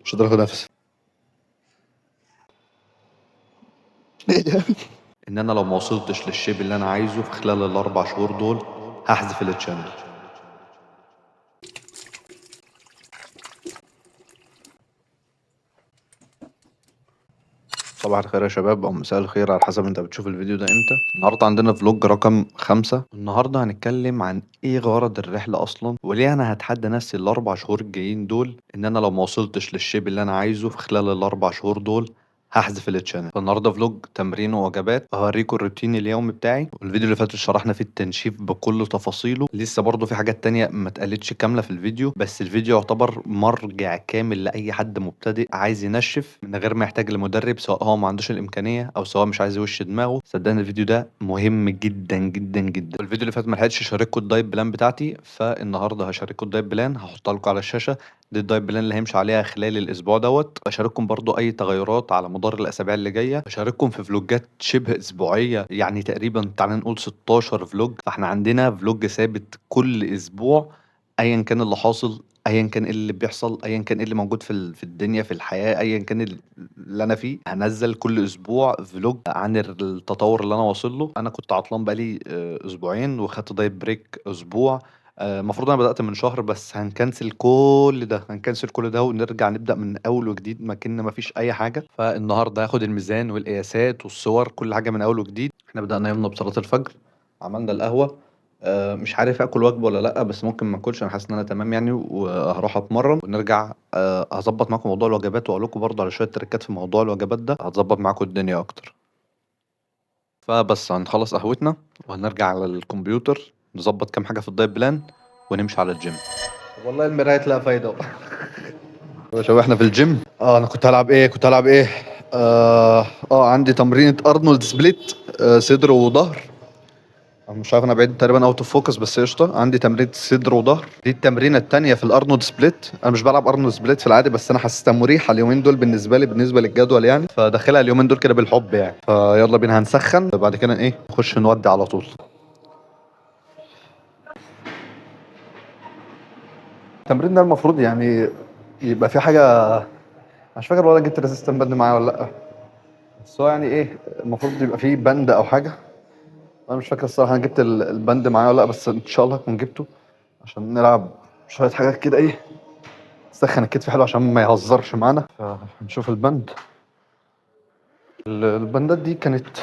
مش قادر اخد نفسي. ايه ده؟ ان انا لو ما وصلتش للشيب اللي انا عايزه في خلال الاربع شهور دول هحذف التشانل. صباح الخير يا شباب او مساء الخير على حسب انت بتشوف الفيديو ده امتى. النهارده عندنا فلوج رقم 5. النهارده هنتكلم عن ايه غرض الرحله اصلا، وليه انا هتحدى نفسي الاربع شهور الجايين دول ان انا لو ما وصلتش للشيب اللي انا عايزه في خلال الاربع شهور دول هحذف التشانل. فالنهارده فلوج تمرين ووجبات، هوريكم الروتين اليومي بتاعي. والفيديو اللي فات شرحنا فيه التنشيف بكل تفاصيله، لسه برضه في حاجات تانية ما اتقالتش كامله في الفيديو، بس الفيديو يعتبر مرجع كامل لاي حد مبتدئ عايز ينشف من غير ما يحتاج لمدرب، سواء هو ما عندوش الامكانيه او سواء مش عايز يوش دماغه. صدقني الفيديو ده مهم جدا جدا جدا. الفيديو اللي فات ما لحقتش اشارككم الدايت بلان بتاعتي، فالنهارده هشارككم الدايت بلان، هحطها لكم على الشاشه. دي الدايت بلان اللي همشي عليها خلال الاسبوع دوت. بشارككم برضو اي تغيرات على مدار الاسابيع اللي جايه، بشارككم في فلوجات شبه اسبوعيه، يعني تقريبا تعالى نقول 16 فلوج. فاحنا عندنا فلوج ثابت كل اسبوع، ايا كان اللي حاصل، ايا كان ايه اللي بيحصل، ايا كان ايه اللي موجود في الدنيا في الحياه، ايا كان اللي انا فيه. هنزل كل اسبوع فلوج عن التطور اللي انا واصل له. انا كنت عطلان بقالي اسبوعين وخدت دايت بريك اسبوع. المفروض انا بدأت من شهر، بس هنكنسل كل ده ونرجع نبدأ من اول وجديد ما كنا ما فيش اي حاجة. فالنهارده هاخد الميزان والقياسات والصور، كل حاجة من اول وجديد. احنا بدأنا يومنا بصلاة الفجر، عملنا القهوة. مش عارف اكل وجبة ولا لا، بس ممكن ما اكلش، انا حاسس ان انا تمام يعني، وهروح اتمرن ونرجع. هظبط معاكم موضوع الوجبات واقول لكم برضه على شوية تريكات في موضوع الوجبات ده هتظبط معاكم الدنيا اكتر. فبس هنخلص قهوتنا وهنرجع على الكمبيوتر نظبط كام حاجة في الدايت بلان ونمشي على الجيم. والله المراية لا فايدة. يا شباب احنا في الجيم. انا كنت هلعب ايه. عندي تمرينة ارنولد سبليت، صدر وظهر. أنا مش عارف، انا بعيد تقريبا اوت اوف فوكس، بس قشطه. عندي تمرينة صدر وظهر، دي التمرينة التانية في الارنولد سبليت. انا مش بلعب ارنولد سبليت في العادي، بس انا حاسسها مريحة اليومين دول بالنسبة لي، بالنسبة للجدول يعني، فداخلها اليومين دول كده بالحب يعني. فيلا بينا هنسخن، بعد كده ايه نخش نودي على طول. التمرين ده المفروض يعني يبقى في حاجة، مش فاكر والله جبت ريزيستنت باند معايا ولا لأ، بس هو يعني ايه المفروض يبقى فيه بند أو حاجة. أنا مش فاكر الصراحة أنا جبت البند معايا ولا لأ، بس إن شاء الله هكون جبته عشان نلعب شوية حاجات كده ايه تسخن الكتف حلو عشان ما يهزرش معانا. فنشوف البند. البندات دي كانت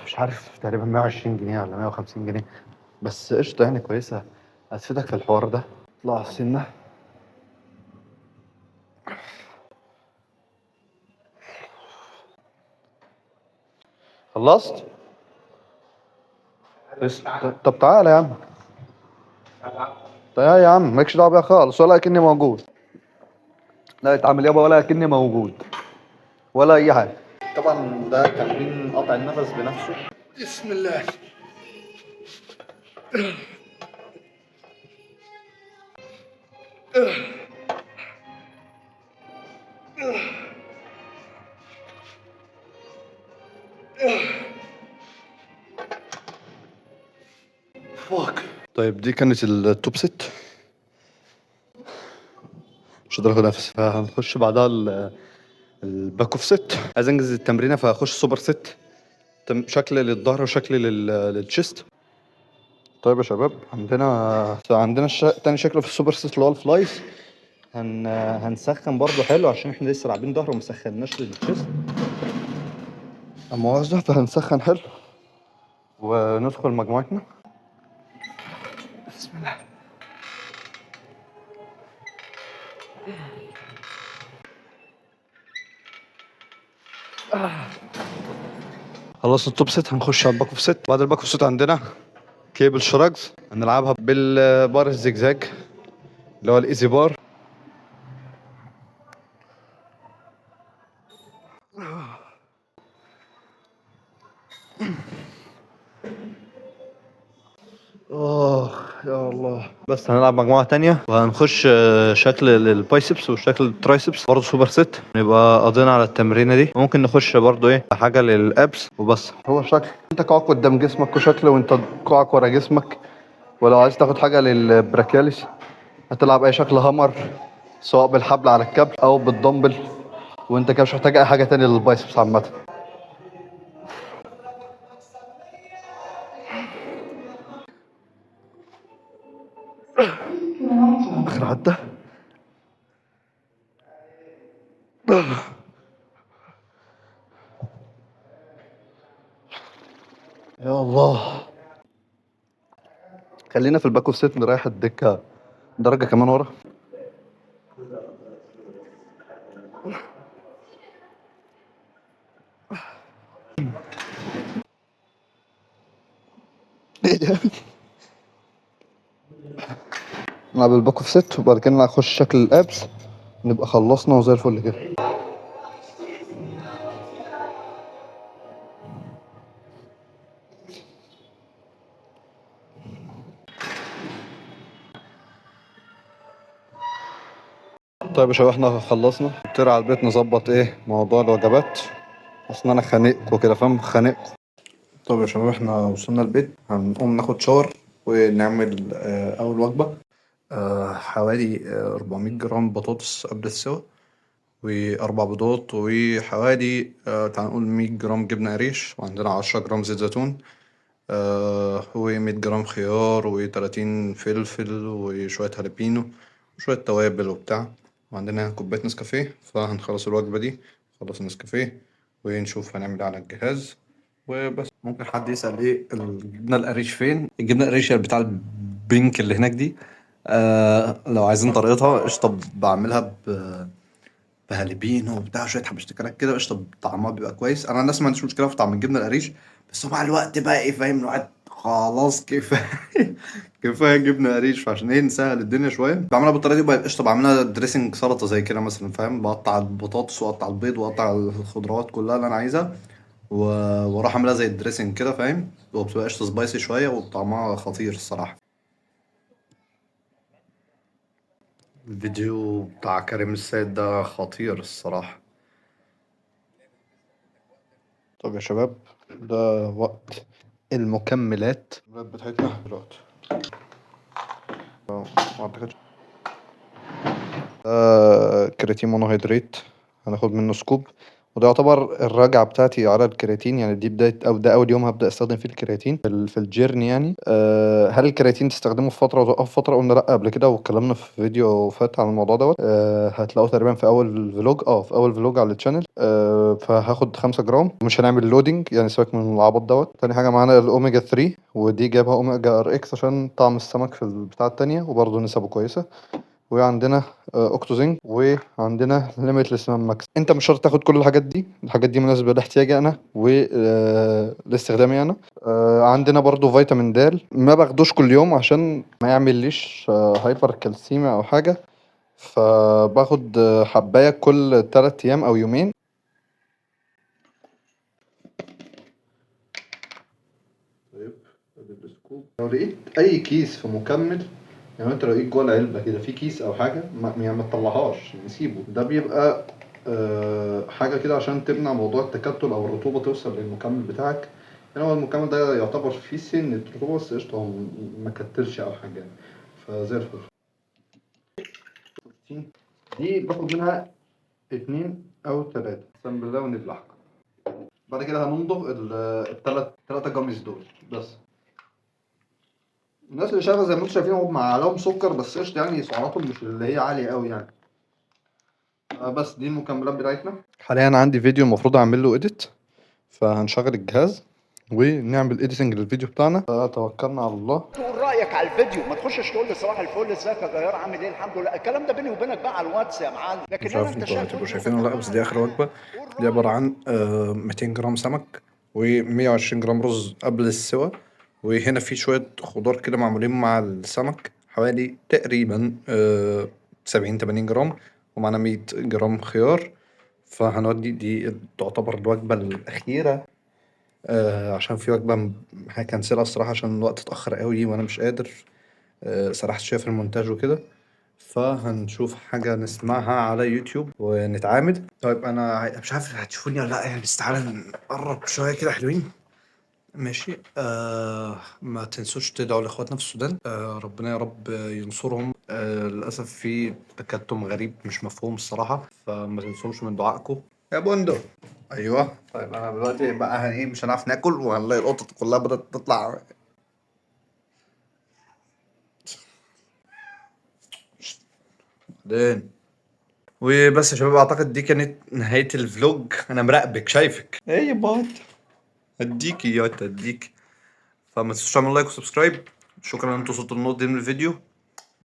مش عارف تقريبا 120 جنيه ولا 150 جنيه، بس قشطة يعني كويسة، هتفيدك في الحوار ده. اطلع سنة. خلصت؟ طب تعالى يا عم. تعالى يا عم، مالكش دعوة بيها خالص، ولا كأني موجود. لا اتعامل يابا ولا كأني موجود ولا أي حاجة. طبعا ده تمرين قطع النفس بنفسه. بسم الله. فوك. طيب دي كانت التوب ست، مش قادر اخد نفسي. فهنخش بعدها الباك اوف ست. عايز انجز التمرينه فهخش سوبر ست، شكل للظهر وشكل للتشيست. طيب يا شباب عندنا تاني شكل في السوبر ست اللي هو الفلايز. هنسخن برضو حلو عشان احنا لسه لاعبين ظهر وما سخناش للتشيست. اما مؤاخذة، فهنسخن حلو وندخل مجموعتنا. بسم الله. خلصنا التوب ست، هنخش على الباك اوف ست. بعد الباك اوف ست عندنا كيبل شراجز، هنلعبها بالبار الزجزاج اللي هو الايزي بار. يا الله. بس هنلعب مجموعة تانية وهنخش شكل للبايسبس وشكل الترايسبس برضه سوبر ست. نبقى قضينا على التمرينة دي. ممكن نخش برضه ايه حاجة للابس وبس. هو شكل انت قاعك قدام جسمك وشكل وانت قاعك ورا جسمك. ولو عايز تاخد حاجة للبراكياليس هتلعب اي شكل هامر سواء بالحبل على الكابل او بالدمبل، وانت كده مش محتاج اي حاجه تانية للبايسبس عامه. اخر حته. يا الله. خلينا في الباك اوف سيت نريح الدكه درجه كمان ورا. ايه ده؟ نلعب الباك اوف سيت وبعد كده نخش شكل الابس، نبقى خلصنا وزي الفل كده. طيب يا شباب احنا خلصنا، نطير على البيت نظبط ايه موضوع الوجبات، اصل انا خانقكوا كده فاهم، خانقكوا. طيب يا شباب احنا وصلنا البيت، هنقوم ناخد شاور ونعمل اول وجبة. حوالي 400 جرام بطاطس قبل السوا، وأربع بيضات، وحوالي تعال نقول 100 جرام جبنة قريش، وعندنا 10 جرام زيت زيتون، و100 جرام خيار، و30 فلفل، وشوية هالبينو، وشوية توابل وبتاع. وعندنا كوباية نسكافيه، فهنخلص الوجبة دي، نخلص النسكافيه ونشوف هنعمل ايه على الجهاز وبس. ممكن حد يسأل ايه الجبنة القريش فين؟ الجبنة القريش بتاع البينك اللي هناك دي. لو عايزين طريقتها قشطة، بعملها بهالبينو وبتاع شوية حبشتكنات كده قشطة، طعمها بيبقى كويس. أنا الناس ما عنديش مشكلة في طعم الجبنة القريش، بس هو مع الوقت بقى إيه فاهم الواحد خلاص كفاية. كفاية جبنة قريش، فعشان إيه نسهل الدنيا شوية بعملها بالطريقة دي بقى قشطة. بعملها دريسنج سلطة زي كده مثلا فاهم، بقطع البطاطس وأقطع البيض وأقطع الخضروات كلها اللي أنا عايزها، وأروح أعملها زي الدريسنج كده فاهم، وبتبقى قشطة سبايسي شوية وطعمها خطير الصراحة. الفيديو بتاع كريم السيد ده خطير الصراحة. طب يا شباب ده وقت المكملات بتاعتنا دلوقتي. ما اعتقدش ده كرياتين مونوهيدرات، هناخد منه سكوب، وده يعتبر الراجعة بتاعتي على الكرياتين. يعني دي بداية أو ده أول يوم هبدأ أستخدم فيه الكرياتين في الجيرني يعني. هل الكرياتين تستخدمه في فترة وتوقفه في فترة؟ قلنا لأ قبل كده، واتكلمنا في فيديو فات عن الموضوع دوت. هتلاقوه تقريبا في أول فلوج، في أول فلوج على التشانل. فهاخد 5 جرام، مش هنعمل لودنج يعني، سيبك من العبط دوت. تاني حاجة معانا الأوميجا 3، ودي جايبها أوميجا ار اكس عشان طعم السمك في البتاعة التانية، وبرضه نسبه كويسة. وعندنا اوكتوزنج، وعندنا ليميتلس ماكس. انت مش شرط تاخد كل الحاجات دي، الحاجات دي مناسبه لاحتياجي انا ولاستخدامي انا. عندنا برضو فيتامين د، ما باخدوش كل يوم عشان ما يعمليش هايبر كالسيميا او حاجه، فباخد حبايه كل 3 ايام او يومين. طيب لو لقيت اي كيس في مكمل، يعني انت لو لقيت جوه العلبه كده في كيس او حاجه، يعني ما تطلعهاش، نسيبه. ده بيبقى حاجه كده عشان تمنع موضوع التكتل او الرطوبه توصل للمكمل بتاعك. يعني هو المكمل ده يعتبر فيه سن رطوبه بس قشطه، هو ما كتلش او حاجه يعني، فزي الفل. دي باخد منها 2 أو 3 اقسم بالله ونبلعها. بعد كده هنمضغ التلاتة جاميز دول بس. الناس اللي شغاله زي ما انتم شايفين هم عليهم سكر بس قشطه، يعني سعراتهم مش اللي هي عاليه قوي يعني. بس دي المكملات بتاعتنا. حاليا عندي فيديو المفروض اعمل له اديت، فهنشغل الجهاز ونعمل اديتنج للفيديو بتاعنا، فتوكلنا على الله. تقول رايك على الفيديو، ما تخشش تقول لي صباح الفل ازيك يا جيار عامل ايه الحمد لله. الكلام ده بيني وبينك بقى على الواتس يا معلم، لكن مش انا عارف انت انتوا شايف هتبقوا وجهي شايفينه ولا لا، بس دي اخر وبتفاعل وجبه. معاك. قول دي عباره رايك. عن 200 جرام سمك، و120 جرام رز قبل السوا، وهنا في شويه خضار كده معمولين مع السمك، حوالي تقريبا 70 80 جرام، ومعنا 100 جرام خيار. فهنودي دي تعتبر الوجبة الأخيرة، عشان في وجبة هكنسلها الصراحة عشان الوقت اتأخر قوي وأنا مش قادر. سرحت شوية في المونتاج وكده، فهنشوف حاجة نسمعها على يوتيوب ونتعامد. طيب أنا مش عارف هتشوفوني ولا لأ يعني، بس تعالى نقرب شوية كده حلوين. ماشي. ما تنسوش تدعوا لاخواتنا في السودان. ربنا يا رب ينصرهم. للاسف في تكتم غريب مش مفهوم الصراحه، فما تنسوش من دعائكم يا بندق. ايوه طيب انا دلوقتي بقى ايه، مش هنعرف ناكل وهنلاقي القطط كلها بدات تطلع. بعدين وبس يا شباب، اعتقد دي كانت نهايه الفلوج. انا مراقبك شايفك ايه يا بات. هديكي فما تنسوش تعملوا لايك وسبسكرايب. شكرا ان انتوا وصلتوا للنقطة دي من الفيديو.